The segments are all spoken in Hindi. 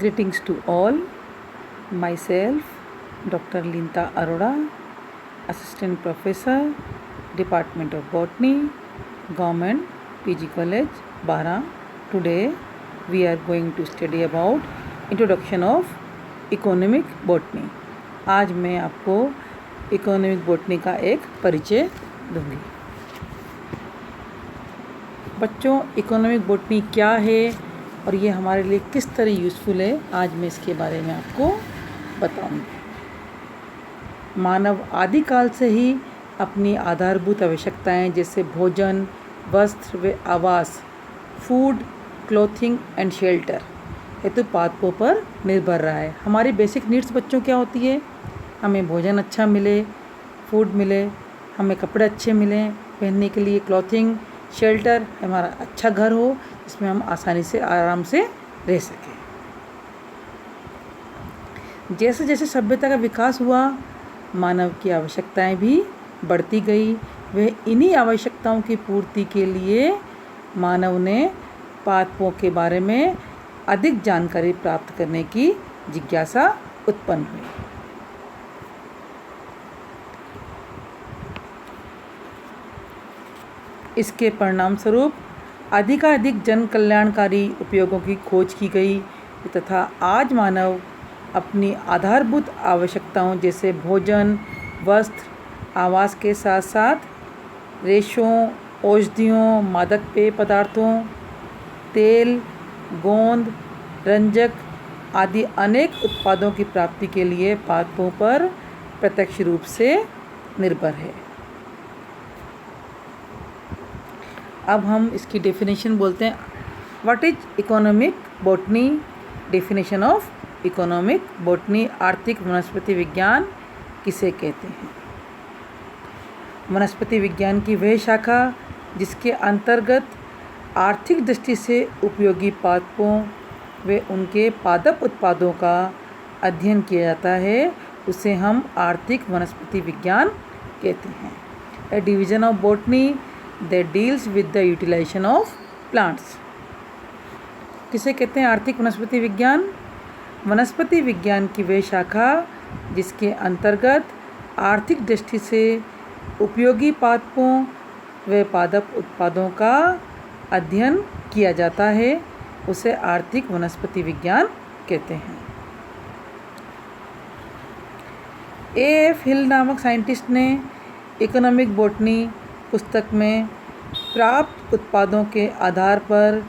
Greetings to all. Myself, Dr. Linta Arora, Assistant Professor, Department of Botany, Government PG College, Bara. Today we are going to study about Introduction of Economic Botany. आज मैं आपको इकोनॉमिक बॉटनी का एक परिचय दूंगी। बच्चों, इकोनॉमिक बॉटनी क्या है और ये हमारे लिए किस तरह यूज़फुल है, आज मैं इसके बारे में आपको बताऊंगी। मानव आदिकाल से ही अपनी आधारभूत आवश्यकताएं जैसे भोजन, वस्त्र व आवास, फूड, क्लोथिंग एंड शेल्टर हेतु पादपों पर निर्भर रहा है। हमारी बेसिक नीड्स बच्चों क्या होती है? हमें भोजन अच्छा मिले, फूड मिले, हमें कपड़े अच्छे मिलें पहनने के लिए, क्लॉथिंग, शेल्टर, हमारा अच्छा घर हो जिसमें हम आसानी से आराम से रह सकें। जैसे जैसे सभ्यता का विकास हुआ, मानव की आवश्यकताएं भी बढ़ती गई। वह इन्हीं आवश्यकताओं की पूर्ति के लिए मानव ने पादपों के बारे में अधिक जानकारी प्राप्त करने की जिज्ञासा उत्पन्न हुई। इसके परिणाम स्वरूप अधिकाधिक जन कल्याणकारी उपयोगों की खोज की गई तथा आज मानव अपनी आधारभूत आवश्यकताओं जैसे भोजन, वस्त्र, आवास के साथ साथ रेशों, औषधियों, मादक पेय पदार्थों, तेल, गोंद, रंजक आदि अनेक उत्पादों की प्राप्ति के लिए पादपों पर प्रत्यक्ष रूप से निर्भर है। अब हम इसकी डेफिनेशन बोलते हैं। What is economic botany? Definition of economic botany, आर्थिक वनस्पति विज्ञान किसे कहते हैं? वनस्पति विज्ञान की वह शाखा जिसके अंतर्गत आर्थिक दृष्टि से उपयोगी पादपों व उनके पादप उत्पादों का अध्ययन किया जाता है, उसे हम आर्थिक वनस्पति विज्ञान कहते हैं। A division of botany that deals with the utilization of plants. किसे कहते हैं आर्थिक वनस्पति विज्ञान? वनस्पति विज्ञान की वह शाखा जिसके अंतर्गत आर्थिक दृष्टि से उपयोगी पादपों व पादप उत्पादों का अध्ययन किया जाता है, उसे आर्थिक वनस्पति विज्ञान कहते हैं। A.F. हिल नामक साइंटिस्ट ने इकोनॉमिक बॉटनी पुस्तक में प्राप्त उत्पादों के आधार पर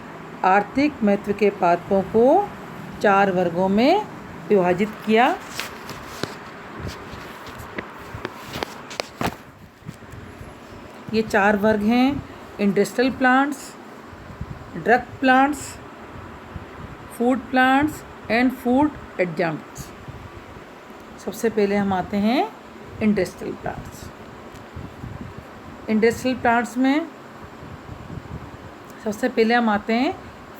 आर्थिक महत्व के पादपों को 4 वर्गों में विभाजित किया। ये 4 वर्ग हैं: industrial plants, drug plants, food plants and food adjuncts. सबसे पहले हम आते हैं इंडस्ट्रियल प्लांट्स। इंडस्ट्रियल प्लांट्स में सबसे पहले हम आते हैं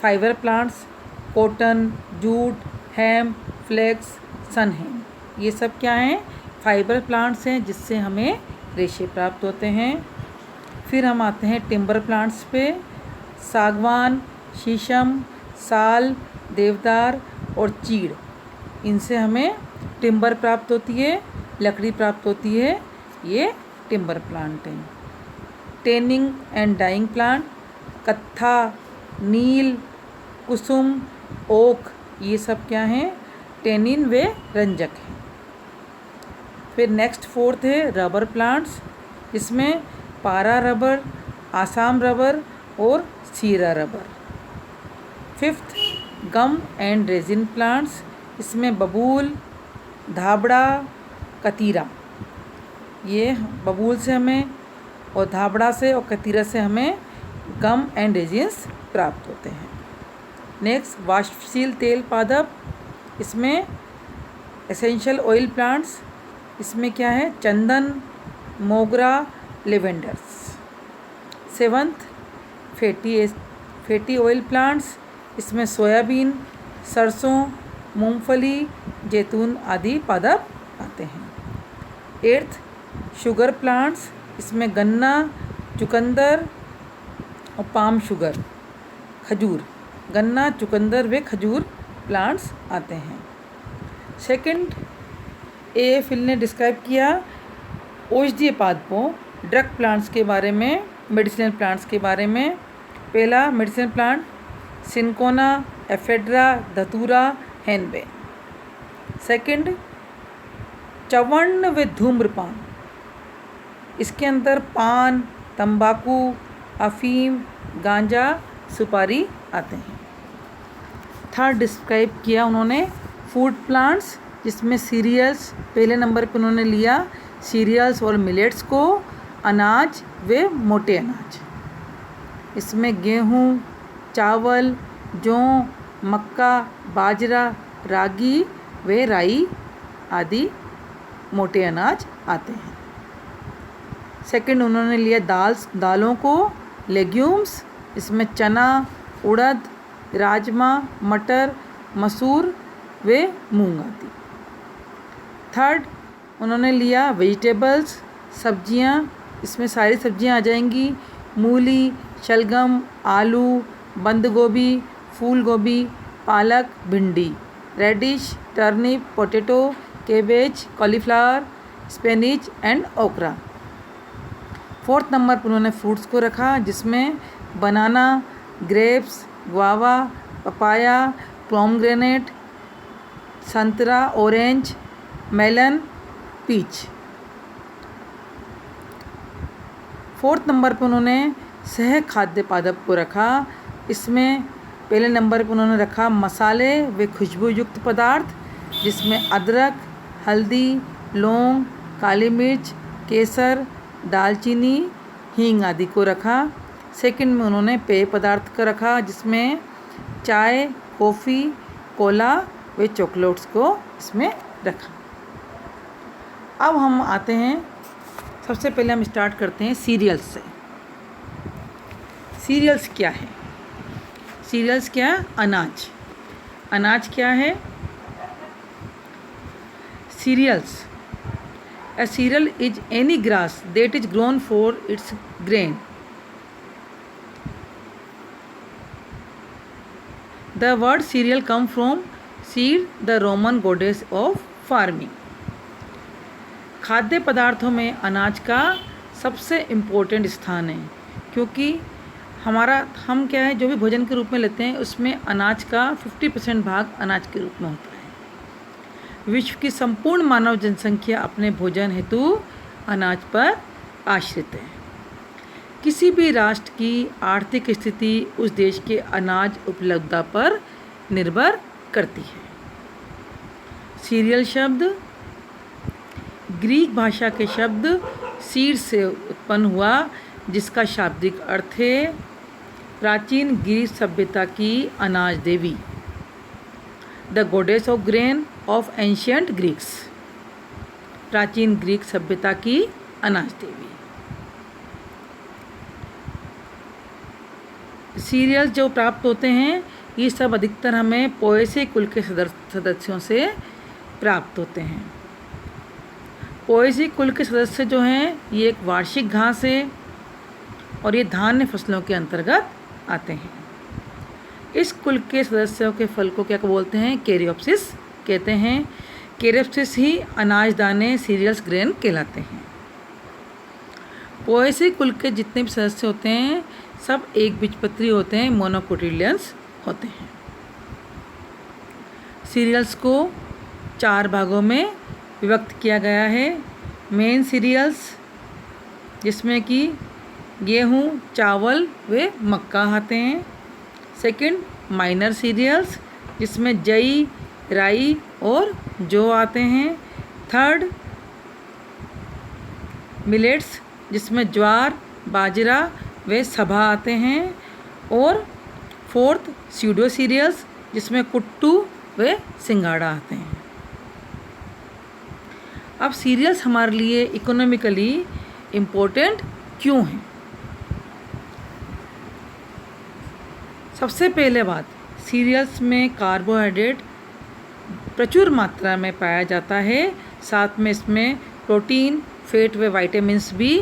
fibre plants, cotton, jute, hemp, flax, sunhemp. ये सब क्या हैं? फाइबर प्लांट्स हैं जिससे हमें रेशे प्राप्त होते हैं। फिर हम आते हैं टिम्बर प्लांट्स पे। सागवान, शीशम, साल, देवदार और चीड़, इनसे हमें टिम्बर प्राप्त होती है, लकड़ी प्राप्त होती है। ये टिम्बर प्लांट हैं। टेनिंग एंड डाइंग प्लांट, कत्था, नील, कुसुम, ओक, ये सब क्या हैं? टेनिन व रंजक हैं। फिर नेक्स्ट 4th है रबर प्लांट्स, इसमें पारा रबर, आसाम रबर और Ceara rubber. 5th gum and resin plants, इसमें बबूल, धाबड़ा, कतीरा। ये बबूल से हमें और धाबड़ा से और कतीरा से हमें गम एंड रेजिन्स प्राप्त होते हैं। नेक्स्ट वाष्पशील तेल पादप, इसमें एसेंशियल ऑयल प्लांट्स, इसमें क्या है? चंदन, मोगरा, lavenders. 7th fatty oil plants, इसमें सोयाबीन, सरसों, मूंगफली, जैतून आदि पादप आते हैं। 8th शुगर प्लांट्स, इसमें गन्ना, चुकंदर और पाम शुगर, खजूर। गन्ना, चुकंदर व खजूर प्लांट्स आते हैं। सेकंड, ए फिल ने डिस्क्राइब किया औषधीय पादपों ड्रग प्लांट्स के बारे में, मेडिसिनल प्लांट्स के बारे में। पहला मेडिसिनल प्लांट सिनकोना, एफेड्रा, धतूरा, हैनबे। सेकंड, च्यवनप्राश व धूम्रपान, इसके अंदर पान, तंबाकू, अफीम, गांजा, सुपारी आते हैं। थर्ड डिस्क्राइब किया उन्होंने फूड प्लांट्स, जिसमें सीरियल्स पहले नंबर पर उन्होंने लिया, सीरियल्स और मिलेट्स को, अनाज व मोटे अनाज। इसमें गेहूँ, चावल, जौ, मक्का, बाजरा, रागी व राई आदि मोटे अनाज आते हैं। सेकंड उन्होंने लिया दालों को, लेग्यूम्स, इसमें चना, उड़द, राजमा, मटर, मसूर व मूंग आदि। थर्ड उन्होंने लिया वेजिटेबल्स, सब्जियां, इसमें सारी सब्जियां आ जाएंगी, मूली, शलगम, आलू, बंद गोभी, फूल गोभी, पालक, भिंडी, radish, turnip, potato, cabbage, cauliflower, spinach and okra. Fourth number पर उन्होंने फ्रूट्स को रखा, जिसमें banana, grapes, guava, papaya, pomegranate, संतरा, orange, melon, peach. Fourth number पर उन्होंने सह खाद्य पादप को रखा। इसमें पहले नंबर पर उन्होंने रखा मसाले व खुशबूयुक्त पदार्थ, जिसमें अदरक, हल्दी, लौंग, काली मिर्च, केसर, दालचीनी, हींग आदि को रखा। सेकंड में उन्होंने पेय पदार्थ का रखा, जिसमें चाय, कॉफ़ी, कोला व चॉकलेट्स को इसमें रखा। अब हम आते हैं, सबसे पहले हम स्टार्ट करते हैं सीरियल्स से। सीरियल्स क्या है? सीरियल्स क्या है? अनाज। अनाज क्या है? Cereals, a cereal is any grass that is grown for its grain. The word cereal come from seed, the Roman goddess of farming. खाद्य पदार्थों में अनाज का सबसे इम्पोर्टेंट स्थान है, क्योंकि हम क्या है, जो भी भोजन के रूप में लेते हैं उसमें अनाज का 50% भाग अनाज के रूप में होता है। विश्व की संपूर्ण मानव जनसंख्या अपने भोजन हेतु अनाज पर आश्रित है। किसी भी राष्ट्र की आर्थिक स्थिति उस देश के अनाज उपलब्धता पर निर्भर करती है। सीरियल शब्द ग्रीक भाषा के शब्द सीड से उत्पन्न हुआ, जिसका शाब्दिक अर्थ है प्राचीन ग्रीक सभ्यता की अनाज देवी, the goddess of grain of ancient Greeks. प्राचीन ग्रीक सभ्यता की अनाज देवी। सीरियल जो प्राप्त होते हैं ये सब अधिकतर हमें पोएसी कुल के सदस्यों से प्राप्त होते हैं। पोएसी कुल के सदस्य जो हैं ये एक वार्षिक घास है और ये धान्य फसलों के अंतर्गत आते हैं। इस कुल के सदस्यों के फल को क्या बोलते हैं? कैरियोप्सिस कहते हैं। कैरियोप्सिस ही अनाज दाने सीरियल्स ग्रेन कहलाते हैं। पोएसी कुल के जितने भी सदस्य होते हैं सब एक बीजपत्री होते हैं, मोनोकोटिलियंस होते हैं। सीरियल्स को 4 भागों में विभक्त किया गया है। मेन सीरियल्स, जिसमें कि गेहूँ, चावल व मक्का आते हैं। सेकंड, माइनर सीरियल्स, जिसमें जई, राई और जौ आते हैं। थर्ड, मिलेट्स, जिसमें ज्वार, बाजरा व सभा आते हैं। और फोर्थ, स्यूडो सीरियल्स, जिसमें कुट्टू व सिंगाड़ा आते हैं। अब सीरियल्स हमारे लिए इकोनॉमिकली इम्पोर्टेंट क्यों हैं? सबसे पहले बात, सीरियल्स में कार्बोहाइड्रेट प्रचुर मात्रा में पाया जाता है, साथ में इसमें प्रोटीन, फैट व विटामिन्स भी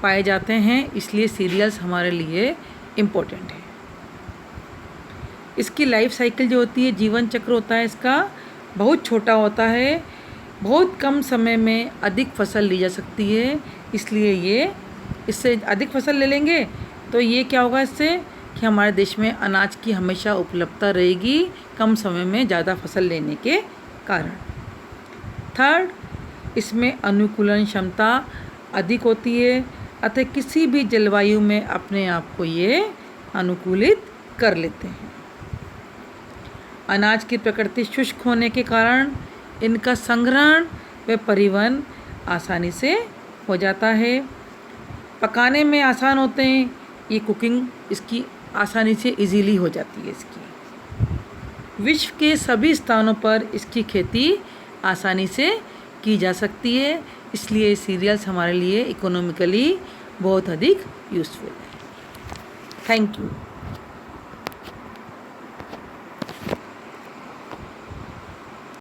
पाए जाते हैं, इसलिए सीरियल्स हमारे लिए इम्पोर्टेंट है। इसकी लाइफ साइकिल जो होती है, जीवन चक्र होता है इसका, बहुत छोटा होता है। बहुत कम समय में अधिक फसल ली जा सकती है, इसलिए ये इससे अधिक फसल ले लेंगे तो ये क्या होगा इससे कि हमारे देश में अनाज की हमेशा उपलब्धता रहेगी कम समय में ज़्यादा फसल लेने के कारण। थर्ड, इसमें अनुकूलन क्षमता अधिक होती है, अतः किसी भी जलवायु में अपने आप को ये अनुकूलित कर लेते हैं। अनाज की प्रकृति शुष्क होने के कारण इनका संग्रहण व परिवहन आसानी से हो जाता है। पकाने में आसान होते हैं, ये कुकिंग इसकी आसानी से इजीली हो जाती है इसकी। विश्व के सभी स्थानों पर इसकी खेती आसानी से की जा सकती है, इसलिए सीरियल्स हमारे लिए इकोनॉमिकली बहुत अधिक यूज़फुल है। Thank you.